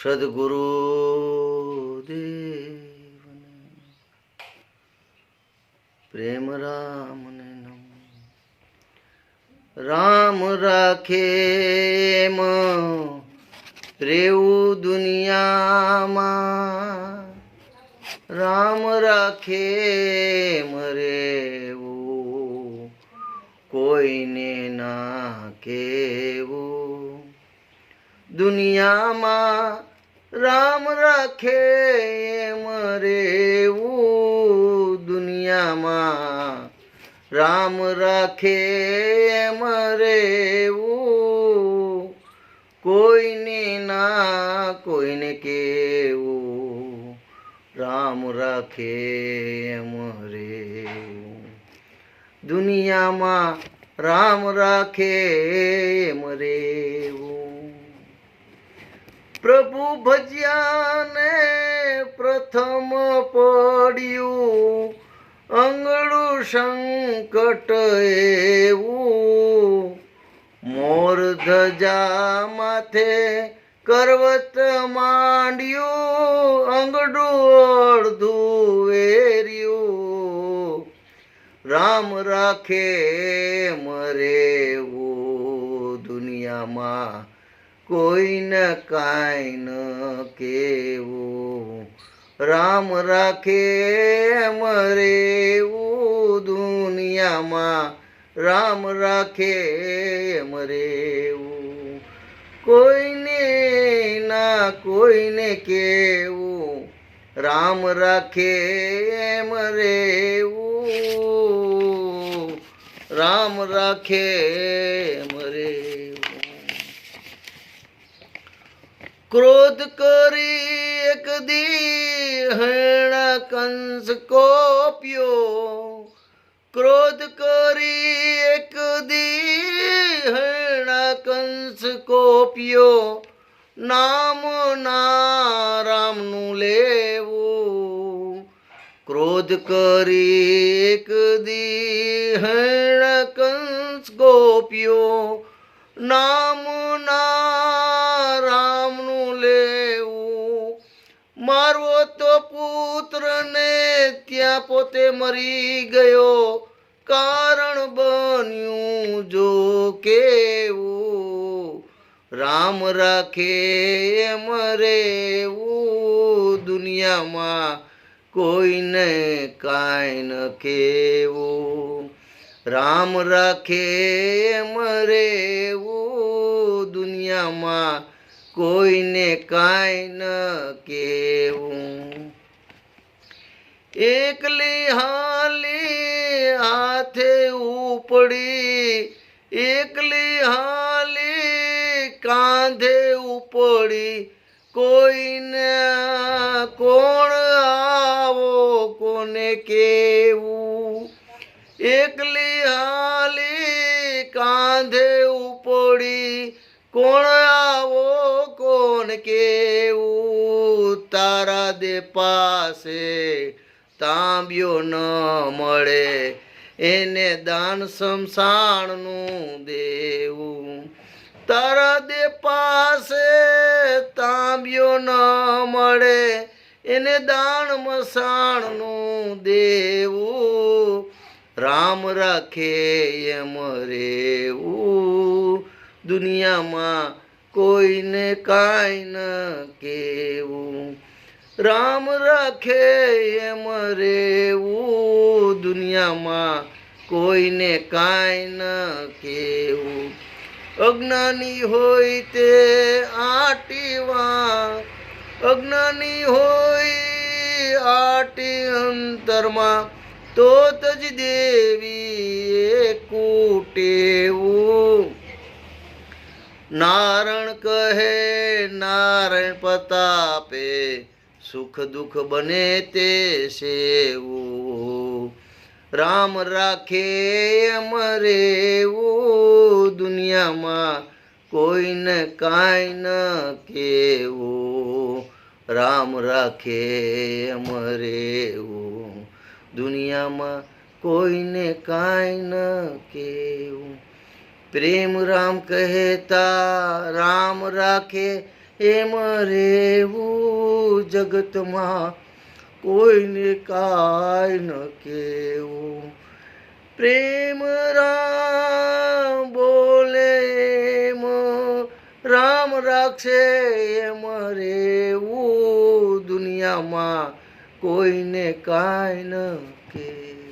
સદગુરુ દેવને પ્રેમ રામને નમ. રામ રાખે એમ રેવું દુનિયામાં, રામ રાખે એમ રેવું કોઈને ના કેવું. દુનિયામાં રામ રાખે એમ રેવું, દુનિયામાં રામ રાખે એમ રેવું કોઈને ના કોઈને કેવું. રામ રાખે એમ રેવું, દુનિયામાં રામ રાખે એમ રેવું. પ્રભુ ભજ્યાને પ્રથમ પડ્યું અંગડું સંકટ એવું. મોર ધજા માથે કરવત માંડ્યું અંગડું અડધું વેર્યું. રામ રાખે એમ રેવું, દુનિયામાં કોઈને કાંઈ ન કેવું. રામ રાખે એમ રેવું, દુનિયામાં રામ રાખે એમ રેવું કોઈને ના કોઈને કેવું. રામ રાખે એમ રેવું, રામ રાખે એમ રેવું. ક્રોધ કરી એક દી હરણા કંસ કોપ્યો, ક્રોધ કરી એક દી હરણા કંસ કોપ્યો. નામ ના રામનું લેવું, ક્રોધ કરી એક દી હરણા કંસ કોપ્યો. નામ ના રામનું લેવું. મારવો તો પુત્રને ત્યાં પોતે મરી ગયો, કારણ બન્યું જો કેવું. રામ રાખે એમ રેવું, દુનિયામાં કોઈને કાંઈ ન કેવું. રામ રાખે એમ રેવું, દુનિયામાં કોઈને કાંઈ ન કેવું. એકલી હાલી હાથે ઉપડી, એકલી હાલી કાંધે ઉપડી. કોઈને કોણ આવો કોને કેવું. એકલી હાલી કાંધે ઉપડી, કોણ આવો કોણ કેવું. તારા દે પાસે તાંબ્યો ન મળે, એને દાન શમશાનનું દેવું. તારા દે પાસે તાંબ્યો ન મળે, એને દાન મસાણનું દેવું. રામ રાખે એમ રેવું, દુનિયામાં કોઈને કાંઈ ન કેવું. રામ રાખે એમ રેવું, દુનિયામાં કોઈને કાંઈ ન કેવું. અજ્ઞાની હોય તે આટીવા, અજ્ઞાની હોય આટી અંતરમાં, તો તજ દેવી એ કૂટેવું. નારણ કહે નારાયણ પ્રતાપે, સુખ દુઃખ બને તે સેવું. રામ રાખે એમ રેવું, દુનિયામાં કોઈને કાંઈ ન કેવું. રામ રાખે એમ રેવું, દુનિયામાં કોઈને કાંઈ ન કેવું. પ્રેમ રામ કહેતા રામ રાખે એમ રેવું જગતમાં કોઈને કાંઈ ન કેવું. પ્રેમ રામ બોલે એમ રામ રાખશે એમ રેવું દુનિયામાં કોઈને કાંઈ ન કે.